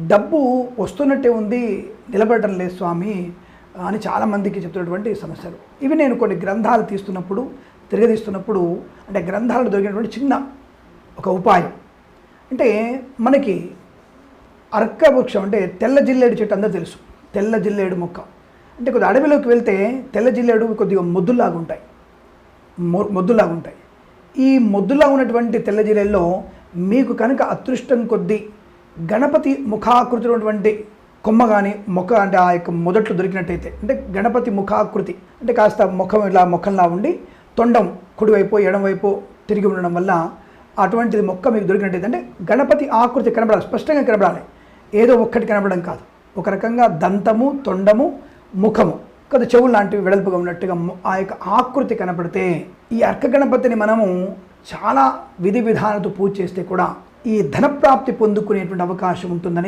డబ్బు వస్తున్నట్టే ఉంది, నిలబడటం లేదు స్వామి అని చాలామందికి చెప్తున్నటువంటి సమస్యలు. ఇవి నేను కొన్ని గ్రంథాలు తీస్తున్నప్పుడు, తిరగదీస్తున్నప్పుడు అంటే గ్రంథాలు దొరికినటువంటి చిన్న ఒక ఉపాయం అంటే మనకి అర్క వృక్షం అంటే తెల్ల జిల్లేడు చెట్టు అందరూ తెలుసు. తెల్ల జిల్లేడు మొక్క అంటే కొద్దిగా అడవిలోకి వెళ్తే తెల్ల జిల్లేడు కొద్దిగా మొద్దులాగా ఉంటాయి, మొద్దులాగా ఉంటాయి. ఈ మొద్దులా ఉన్నటువంటి తెల్ల జిల్లేల్లో మీకు కనుక అదృష్టం కొద్దీ గణపతి ముఖాకృతి ఉన్నటువంటి కొమ్మ కానీ మొక్క అంటే ఆ యొక్క మొదట్లో దొరికినట్టయితే అంటే గణపతి ముఖాకృతి అంటే కాస్త ముఖం ఇలా ముఖంలా ఉండి తొండం కుడివైపు ఎడమవైపు తిరిగి ఉండడం వల్ల అటువంటిది మొక్క మీకు దొరికినట్టయితే అంటే గణపతి ఆకృతి కనబడాలి, స్పష్టంగా కనబడాలి, ఏదో ఒక్కటి కనబడడం కాదు. ఒక రకంగా దంతము, తొండము, ముఖము కొద్ది చెవులు లాంటివి వెడల్పుగా ఉన్నట్టుగా ఆ యొక్క ఆకృతి కనపడితే ఈ అర్క గణపతిని మనము చాలా విధి విధానాలతో పూజ చేస్తే కూడా ఈ ధనప్రాప్తి పొందుకునేటువంటి అవకాశం ఉంటుందని